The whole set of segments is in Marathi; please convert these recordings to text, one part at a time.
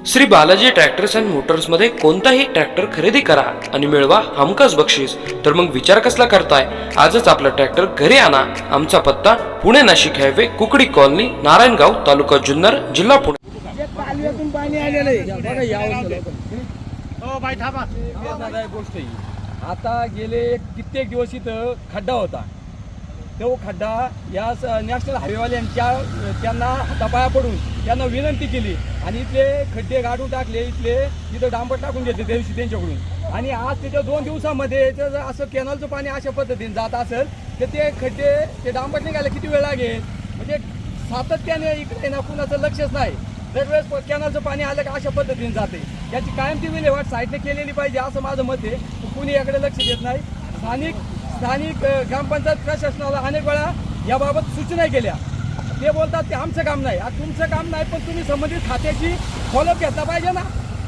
Shri Balaji tractors and Motors मध्ये कोणताही ट्रॅक्टर खरेदी करा आणि मिळवा हमखास बक्षीस। तर मग विचार कसला करताय, आजच आपला ट्रॅक्टर घरी आणा। आमचा पत्ता पुणे नाशिक हायवे, कुकडी कॉलनी, नारायणगाव, तालुका जुन्नर, जिल्हा पुणे। कालव्यातून पाणी आलेलं आहे बघा यावर हो बाई थांबा। गोष्ट ही आता गेले कित्येक दिवस इथं खड्डा होता। तो खड्डा या नॅशनल हायवेवाल्यांच्या त्यांना हातापाया पडून त्यांना विनंती केली आणि इथले खड्डे गाडून टाकले, इथं डांबर टाकून घेतले त्या दिवशी त्यांच्याकडून। आणि आज त्याच्या 2 दिवसामध्ये असं कॅनलचं पाणी अशा पद्धतीने जात असेल तर ते खड्डे ते डांबर निघायला किती वेळ लागेल। म्हणजे सातत्याने इकडे ना कुणाचं लक्षच नाही। दरवेळेस कॅनलचं पाणी आलं का अशा पद्धतीने जाते। याची कायम ती विल्हेवाट साईडने केलेली पाहिजे असं माझं मत आहे। कुणी याकडे लक्ष देत नाही। स्थानिक ग्रामपंचायत प्रशासनाला अनेक वेळा याबाबत सूचना केल्या। ते बोलतात ते आमचं काम नाही। आता तुमचं काम नाही पण तुम्ही संबंधित खात्याची फॉलोअप घेतला पाहिजे ना।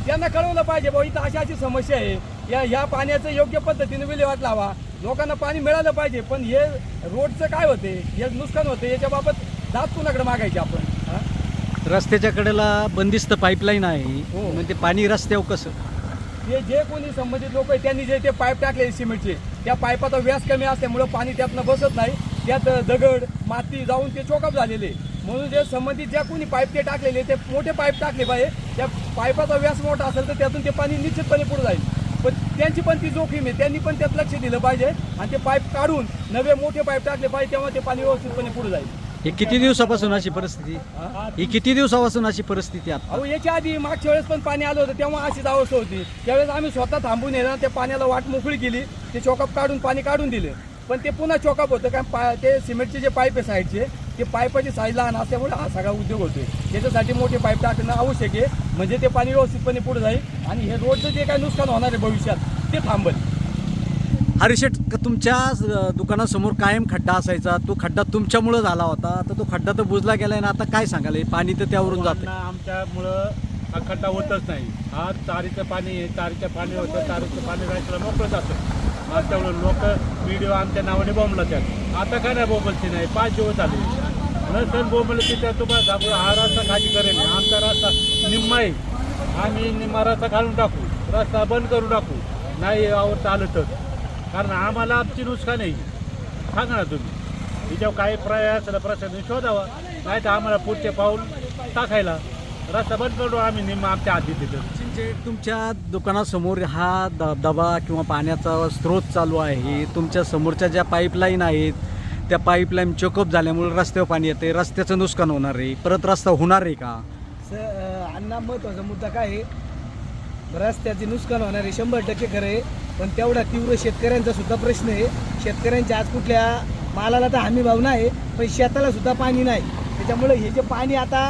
त्यांना कळवलं पाहिजे बाबा इथं अशी समस्या आहे, या पाण्याचं योग्य पद्धतीने विल्हेवाट लावा, लोकांना पाणी मिळालं पाहिजे। पण हे रोडचं काय होते, हे नुकसान होते, याच्याबाबत दाद कुणाकडे मागायचे आपण। रस्त्याच्या कडेला बंदिस्त पाईपलाईन आहे, हो। मग ते पाणी रस्त्यावर कसं? जे कोणी संबंधित लोक आहेत त्यांनी जे ते पाईप टाकले सिमेंटचे, त्या पाईपाचा व्यास कमी असल्यामुळे पाणी त्यातनं बसत नाही। त्यात दगड माती जाऊन ते चोकअप झालेले, म्हणून जे संबंधित ज्या कोणी पाईप ते टाकलेले ते मोठे पाईप टाकले पाहिजे। त्या पाईपाचा व्यास मोठा असेल तर त्यातून ते पाणी निश्चितपणे पुढे जाईल। पण त्यांची पण ती जोखीम आहे, त्यांनी पण त्यात लक्ष दिलं पाहिजे आणि ते पाईप काढून नवे मोठे पाईप टाकले पाहिजे, तेव्हा ते पाणी व्यवस्थितपणे पुढे जाईल। हे किती दिवसापासून अशी परिस्थिती? ही किती दिवसापासून अशी परिस्थिती आता? अहो याच्या आधी मागच्या वेळेस पण पाणी आलं होतं, तेव्हा अशीच अवस्था होती। त्यावेळेस आम्ही स्वतः थांबून येणार त्या पाण्याला वाट मोकळी केली, ते चॉकअप काढून पाणी काढून दिले। पण ते पुन्हा चॉकअप होतं कारण ते सिमेंटचे जे पाईप आहे साईडचे, ते पाईपाची साईज लहान असल्यामुळे हा सगळा उद्योग होतोय। त्याच्यासाठी मोठे पाईप टाकणं आवश्यक आहे, म्हणजे ते पाणी व्यवस्थितपणे पुढे जाईल आणि हे रोडचं जे काही नुकसान होणार आहे भविष्यात ते थांबेल। हरिशेठ, तुमच्या दुकानासमोर कायम खड्डा असायचा, तो खड्डा तुमच्यामुळे झाला होता, आता तो खड्डा तर बुजला गेलाय ना, आता काय सांगाल? पाणी तर त्यावरून जातं। आमच्यामुळं हा खड्डा होतच नाही। हा तारीचं पाणी आहे, तारीचं पाणी होतं, तारीचं पाणी राहायचं मोकळं जातं। त्यामुळे लोक व्हिडिओ आमच्या नावाने बोंबला त्यात। आता काय नाही बोंबलची नाही, 5 दिवस आले नसन बोंबलं की त्या तुम्हाला हा रस्ता खाली करेल, आमचा रस्ता निम्मा आहे, आम्ही निम्मा रस्ता घालून टाकू, रस्ता बंद करून टाकू नाही आवडतं आलं तर। कारण आम्हाला आमची नुकसान आहे, सांगा ना तुम्ही। हिच्यावर काही प्रयास प्रशासन शोधावा, नाही तर आम्हाला पुढचे पाऊल टाकायला रस्ता बंद करू आम्ही निम्मा आमच्या हाती तिथं। तुमच्या दुकानासमोर हा धबधबा किंवा पाण्याचा स्रोत चालू आहे, तुमच्या समोरच्या ज्या पाईपलाईन आहेत त्या पाईपलाईन चोकअप झाल्यामुळे रस्त्यावर पाणी येते, रस्त्याचं नुकसान होणार आहे, परत रस्ता होणार आहे का? अण्णा महत्त्वाचा मुद्दा काय आहे, रस्त्याचे नुकसान होणार आहे 100% खरं आहे। पण तेवढा तीव्र शेतकऱ्यांचा सुद्धा प्रश्न आहे। शेतकऱ्यांच्या आज कुठल्या मालाला तर हमी भाव नाही, पण शेताला सुद्धा पाणी नाही। त्याच्यामुळे हे जे पाणी आता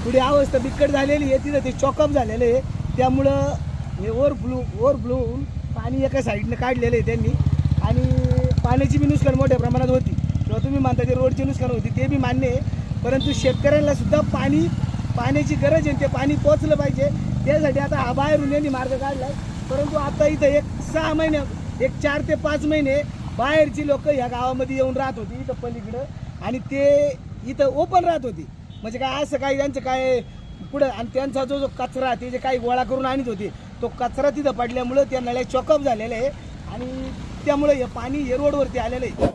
पुढे अवस्था बिकट झालेली आहे, तिथं ते चॉकअप झालेलं आहे, त्यामुळं हे ओव्हरफ्लो होऊन पाणी एका साईडनं काढलेलं आहे त्यांनी। आणि पाण्याची बी नुकसान मोठ्या प्रमाणात होती, किंवा तुम्ही मानता ते रोडची नुकसान होती ते बी मान्य आहे। परंतु शेतकऱ्यांना सुद्धा पाण्याची गरज आहे, ते पाणी पोचलं पाहिजे। त्यासाठी आता हा बाहेरून यांनी मार्ग काढला, परंतु आता इथं 6 महिने 4 ते 5 महिने बाहेरची लोक ह्या गावामध्ये येऊन राहत होती इथं पलीकडं, आणि ते इथं ओपन राहत होती। म्हणजे काय असं काही त्यांचं काय पुढं, आणि त्यांचा जो कचरा ते जे काही गोळा करून आणत होते तो कचरा तिथं पडल्यामुळं त्या नळ्या चॉकअप झालेल्या आहे, आणि त्यामुळे हे पाणी हे रोडवरती आलेलं आहे।